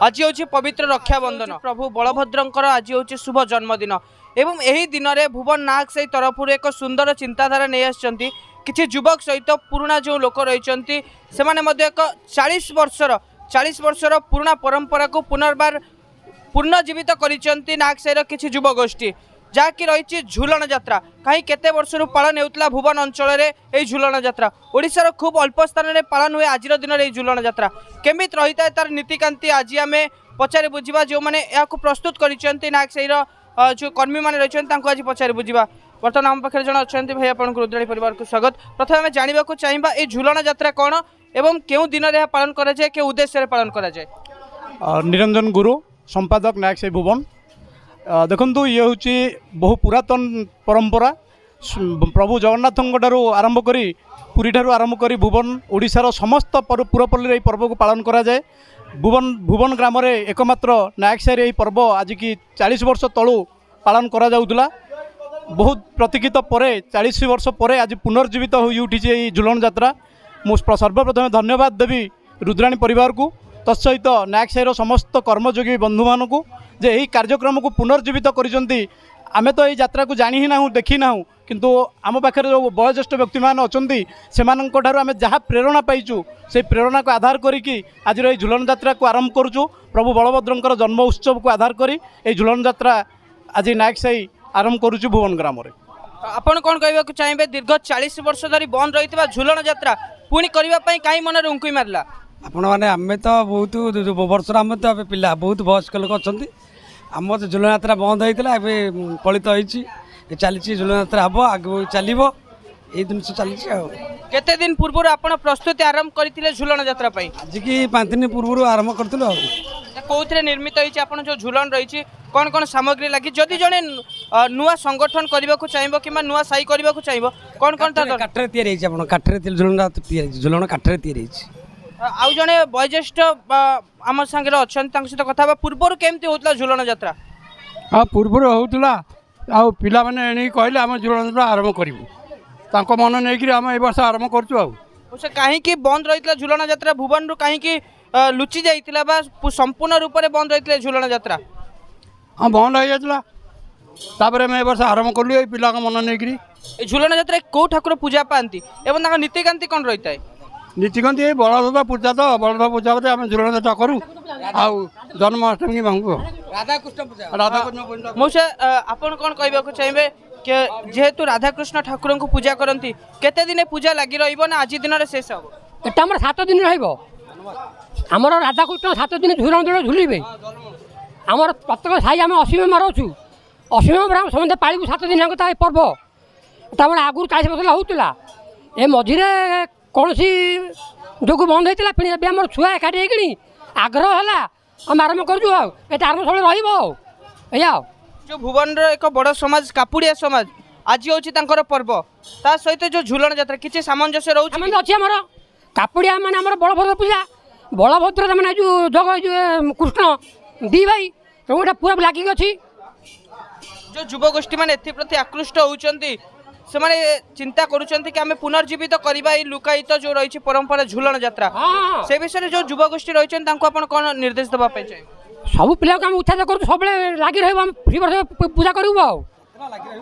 आज हूँ पवित्र रक्षाबंधन प्रभु बलभद्रंकर आज हूँ शुभ जन्मदिन एवं यही दिन में भुवन नाग से तरफ एक सुंदर चिंताधारा नहीं आसछंती किछि युवक सहित पुराना जो लोक रही से एक 40 वर्षर पुराना परंपरा को पुनर्बार पुनर्जीवित करिसेंती नागसाईर किछि युव गोष्ठी जहाँकि रही झुलन यात्रा कहीं केते वर्षर पालन होता भुवन अंचल में झुलन यात्रा ओडिशार खूब अल्प स्थान में पालन हुए आज दिन में झुलन यात्रा केमित रही है तार नीतिकांति आज आम पचारि बुझा जो मैंने प्रस्तुत करिसेंती नागसाईर जो कर्मी मैंने रही आज पचारि बुझा बर्तमान आम पाखे जन अच्छा भाई आपको रुद्राणी परिवार को स्वागत प्रथम आम जानवा चाहिए ये झुलन यात्रा कौन एवं क्यों दिन में पालन कराए के उद्देश्य पालन कराए। निरंजन गुरु संपादक नागसाई भुवन देखु ये हूँ बहु पुरातन परंपरा प्रभु जगन्नाथ आरंभ करी पुरी ठारू आरंभ करी भुवन ओडिशार समस्त पुरपल्ली पर्व को पालन कराए। भुवन ग्राम रे एकमात्र नागसाई यही पर्व आज की 40 वर्ष तलू पालन करा जाउतला बहुत प्रतीक्षित पर 40 वर्ष पर आज पुनर्जीवित हो उठी झुलन यात्रा मुझे सर्वप्रथम धन्यवाद देवी रुद्राणी परिवार को तत्सहित नागसाईर समस्त कर्मयोगी बंधु मान को जे यही कार्यक्रम को पुनर्जीवित करिसेंती आमे तो यही यात्रा को जानी ही ना देखी ना किंतु आम पाखे जो वयोज्येष्ठ व्यक्ति मैंने अच्छा से आम जहाँ प्रेरणा पाइचु से प्रेरणा को आधार करी आज ये झुलन यात्रा को आरंभ करुचु प्रभु बलभद्रंकर जन्म उत्सव को आधार करी ये झुलन यात्रा आज नागसाई आरंभ करुचु भुवन ग्राम रे। आपण कौन कहवा चाहिए दीर्घ 40 वर्ष धरी बंद रही झुलन यात्रा पुणी करने कहीं मन रुंकुई मारला आपण मैंने आम तो बहुत वर्ष आम तो पिला बहुत वयस्क लोक अच्छा आम झुलन यात्रा बंद होता है पलित हो चली झुलन यात्रा हम आगे चलो ये दिन चली केते दिन पूर्व आपण प्रस्तुति आरंभ करते झुलन यात्रा आज की 5 दिन पूर्व आरंभ करूँ कौन निर्मित हो जो झुलन रही कौन कौन सामग्री लगी जदि जड़े नुआ संगठन करने को चाहिए कि नुआ साई करने को चाहिए कौन कौन काठरे तैयारी काठरे झुलन काठरे तैयारी आउ जड़े वयोज्येष्ठ आम सागर अच्छा सहित कथा पूर्वर केमती होता झुलन यात्रा हाँ पूर्वर होता आ पिला मैंने कहले आम झुलन यात्रा आरंभ करूँ मन नहीं आम ए वर्ष आरंभ करुँ कहीं बंद रही झुलन यात्रा भुवन रु कहीं लुचि जाइला संपूर्ण रूप से बंद रही झुलन यात्रा हाँ बंद हो जाता मैं वर्ष आरंभ कलु ये पिला मन नहीं झुलन यात्रा कौ ठाकुर पूजा पाती एवं नीतिकांति कौन रही है नीतिकांति ये बलद पूजा तो बलद पूजा आम झुलन यात्रा करूँ आउ जन्माष्टमी की मांगू राधाकृष्ण मौसा आपन कौन कहवा चाहिए जेहेतु राधाकृष्ण ठाकुर को पूजा करती केते दिन पूजा लगी रहा आज दिन में शेष हम एटा 7 दिन रमर राधाकृष्ण 7 दिन झुलन दौड़ झुलिबे आमर प्रत्येक साई आम 80 मेम्बर अच्छु 80 मेम्बर समझे पालू 7 दिन पर्व आम आगुरी 40 वर्ष होता ए मझे कौन जो बंद होता फिर आम छुआ एकाठी होगी आग्रह है आम आरंभ करूँ आरंभ सब रहा जो भुवन एक बड़ समाज कापुड़िया समाज आज हूँ पर्व ता सहित जो झुलन यात्रा किसी सामंजस्य रोचे अच्छी आम कापुड़िया माने आम बलभद्र पूजा बलभद्र मैंने जो जग जो कृष्ण दी भाई गोटे पूरा लगिक अच्छी जो युवगोष्ठी मैंने एप्रति आकृष्ट होती से माने चिंता करुँच कि आम पुनर्जीवित करवा लुकायित जो रही परंपरा झुलन यात्रा से विषय जो युवगोष्ठी रही कौन निर्देश देवाई चाहिए सब पिला को उत्साह करूँ सब लगी रही पूजा करूँ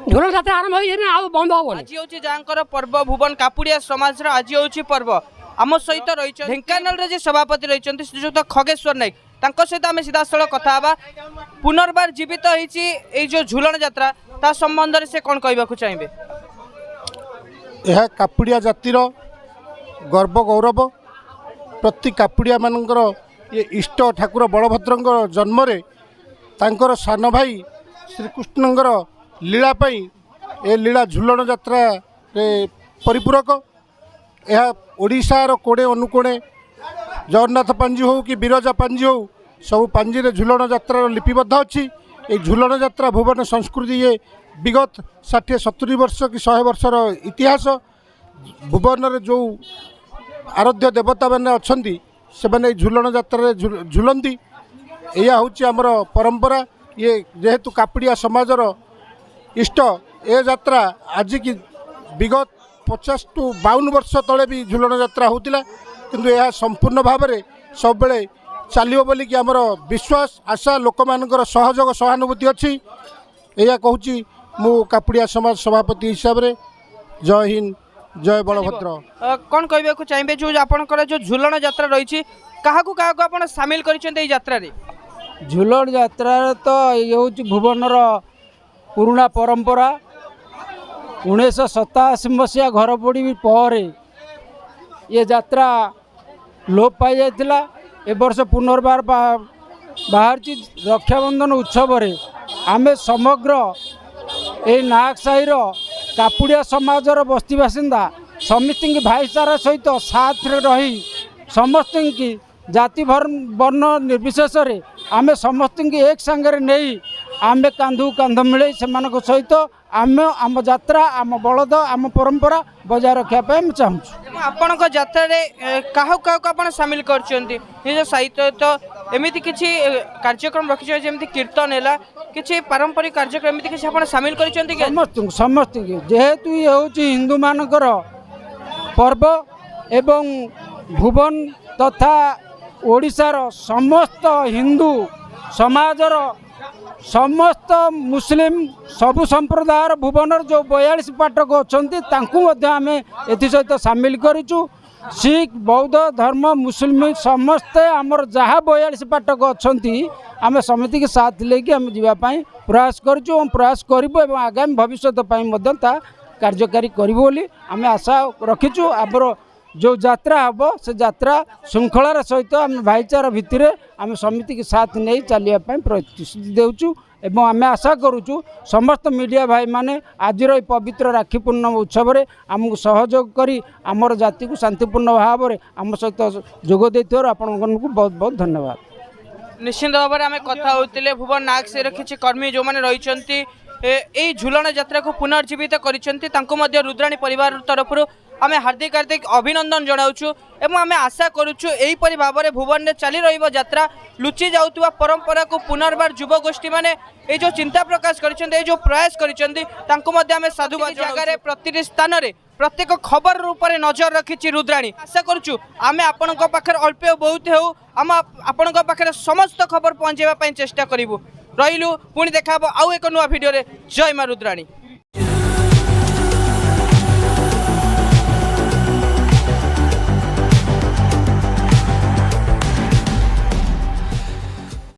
झुलन यात्रा आरंभ हो बंद हम आज हूँ जहाँ पर्व भुवन कापुड़िया समाज आज हूँ पर्व आम सहित रही ढेंकानाल जी सभापति रही श्रीजुक्त खगेश्वर नायक सहित आम सीधा स्थल कथा पुनर्बार जीवित होती जो झुलन यात्रा ता संबंध से कौन कहवा चाहिए यह कापुड़िया जातिर गर्व गौरव प्रति कापुड़िया मानकर ये इष्ट ठाकुर बलभद्र जन्म तांकर सान भाई श्रीकृष्णंकर लीला ए लीला झुलन यात्रा परिपूरक यह ओडिशार कोड़े अनुकोणे जगन्नाथ पांजी हो कि बिरजा पांजी हो सब पांजी रे झुलन यात्रा लिपिबद्ध अच्छी ये झुलन यात्रा भुवन संस्कृति ये विगत 60-70 वर्ष कि 100 वर्षर इतिहास भुवन रे जो आराध्य देवता मैंने अच्छा से मैंने झुलन यात्रा झुलती या हूँ आमर परंपरा ये जेहेतु कापुड़िया समाजर इष्ट ए यात्रा आज की विगत 50-52 वर्ष तले भी झुलन यात्रा होता किंतु यह संपूर्ण भाव में सब ଚାଲିବ ବୋଲିକି ଆମର ବିଶ୍ୱାସ ଆଶା ଲୋକମାନଙ୍କର ସହଯୋଗ ସହାନୁଭୂତି ଅଛି। ଏହା କହୁଛି ମୁଁ କାପୁଡ଼ିଆ ସମାଜ ସଭାପତି ହିସାବରେ। ଜୟ ହିନ୍ଦ, ଜୟ ବଳଭଦ୍ର। କ'ଣ କହିବାକୁ ଚାହିଁବେ ଯେଉଁ ଆପଣଙ୍କର ଯେଉଁ ଝୁଲଣ ଯାତ୍ରା ରହିଛି କାହାକୁ କାହାକୁ ଆପଣ ସାମିଲ କରିଛନ୍ତି ଏଇ ଯାତ୍ରାରେ? ଝୁଲଣ ଯାତ୍ରାରେ ତ ଇଏ ହେଉଛି ଭୁବନର ପୁରୁଣା ପରମ୍ପରା। 1987 ମସିହା ଘର ପୋଡ଼ି ପରେ ଏ ଯାତ୍ରା ଲୋପ ପାଇଯାଇଥିଲା। ଏ ବର୍ଷ ପୁନର୍ବାର ବାହାରିଛି। ରକ୍ଷାବନ୍ଧନ ଉତ୍ସବରେ ଆମେ ସମଗ୍ର এই ନାଗ ସାହିର କାପୁଡ଼ିଆ ସମାଜର ବସ୍ତି ବାସିନ୍ଦା ସମସ୍ତଙ୍କୁ ଭାଇଚାରା ସହିତ ସାଥରେ ରହି ସମସ୍ତଙ୍କୁ ଜାତି ବର୍ଣ୍ଣ ନିର୍ବିଶେଷରେ ଆମେ ସମସ୍ତଙ୍କୁ ଏକ ସାଙ୍ଗରେ ନେଇ ଆମେ କାନ୍ଧକୁ କାନ୍ଧ ମିଳେଇ ସେମାନଙ୍କ ସହିତ ଆମେ ଆମ ଯାତ୍ରା ଆମ ବଳଦ ଆମ ପରମ୍ପରା ବଜାୟ ରଖିବା ପାଇଁ ଆମେ ଚାହୁଁଛୁ। ଆପଣଙ୍କ ଯାତ୍ରାରେ କାହାକୁ କାହାକୁ ଆପଣ ସାମିଲ କରିଛନ୍ତି ନିଜ ସାହିତ୍ୟ ତ ଏମିତି କିଛି କାର୍ଯ୍ୟକ୍ରମ ରଖିଛନ୍ତି ଯେମିତି କୀର୍ତ୍ତନ ହେଲା କିଛି ପାରମ୍ପରିକ କାର୍ଯ୍ୟକ୍ରମ ଏମିତି କିଛି ଆପଣ ସାମିଲ କରିଛନ୍ତି କି? ସମସ୍ତଙ୍କୁ ଯେହେତୁ ଇଏ ହେଉଛି ହିନ୍ଦୁମାନଙ୍କର ପର୍ବ ଏବଂ ଭୁବନ ତଥା ଓଡ଼ିଶାର ସମସ୍ତ ହିନ୍ଦୁ ସମାଜର ସମସ୍ତ ମୁସଲିମ ସବୁ ସମ୍ପ୍ରଦାୟର ଭୁବନର ଯେଉଁ 42 ପାଟକ ଅଛନ୍ତି ତାଙ୍କୁ ମଧ୍ୟ ଆମେ ଏଥିସହିତ ସାମିଲ କରିଛୁ। ଶିଖ ବୌଦ୍ଧ ଧର୍ମ ମୁସଲିମ ସମସ୍ତେ ଆମର ଯାହା 42 ପାଟକ ଅଛନ୍ତି ଆମେ ସମିତିକି ସାଥ ନେଇକି ଆମେ ଯିବା ପାଇଁ ପ୍ରୟାସ କରିଛୁ ଏବଂ ପ୍ରୟାସ କରିବୁ ଏବଂ ଆଗାମୀ ଭବିଷ୍ୟତ ପାଇଁ ମଧ୍ୟ ତା କାର୍ଯ୍ୟକାରୀ କରିବୁ ବୋଲି ଆମେ ଆଶା ରଖିଛୁ। ଆମର ଯେଉଁ ଯାତ୍ରା ହେବ ସେ ଯାତ୍ରା ଶୃଙ୍ଖଳାର ସହିତ ଆମେ ଭାଇଚାରା ଭିତରେ ଆମେ ସମିତିକି ସାଥ ନେଇ ଚାଲିବା ପାଇଁ ପ୍ରତିଶ୍ରୁତି ଦେଉଛୁ ଏବଂ ଆମେ ଆଶା କରୁଛୁ ସମସ୍ତ ମିଡ଼ିଆ ଭାଇମାନେ ଆଜିର ଏହି ପବିତ୍ର ରାକ୍ଷୀ ପୂର୍ଣ୍ଣିମା ଉତ୍ସବରେ ଆମକୁ ସହଯୋଗ କରି ଆମର ଜାତିକୁ ଶାନ୍ତିପୂର୍ଣ୍ଣ ଭାବରେ ଆମ ସହିତ ଯୋଗ ଦେଇଥିବାରୁ ଆପଣମାନଙ୍କୁ ବହୁତ ବହୁତ ଧନ୍ୟବାଦ। ନିଶ୍ଚିତ ଭାବରେ ଆମେ କଥା ହେଉଥିଲେ ଭୁବନ ନାଗସାହିର କିଛି କର୍ମୀ ଯେଉଁମାନେ ରହିଛନ୍ତି এই ঝুলণ যাত্রাকে পুনর্জীবিত করেছেন তাঁকু মধ্য রুদ্রাণী পরিবার তরফর আমি হার্দিক হার্দিক অভিনন্দন জনাওছু এবং আমি আশা করুছু এইপরি ভাবে ভুবনে চালি রহব যাত্রা লুচি যাওয়া পরম্পরা পুনর্বার যুবগোষ্ঠী মানে এই যে চিন্তা প্রকাশ করেছেন এই যে প্রয়াস করেছেন তাঁকু মধ্য আমি সাধুবাদ জায়গায় প্রতিটি স্থাନରେ প্রত্যেক খবর উপরে নজর রাখিছি রুদ্রাণী। আশা করছু আমি আপনার পাখে অল্প বহুত হেউ আমি আপনার পাখে সমস্ত খবর পৌঁছাইবা চেষ্টা করবু। রহিলু পুଣି ଦେଖା ହେବ ଆଉ ଏକ ନୂଆ ଭିଡ଼ିଓରେ। ଜୟ ମା ରୁଦ୍ରାଣୀ।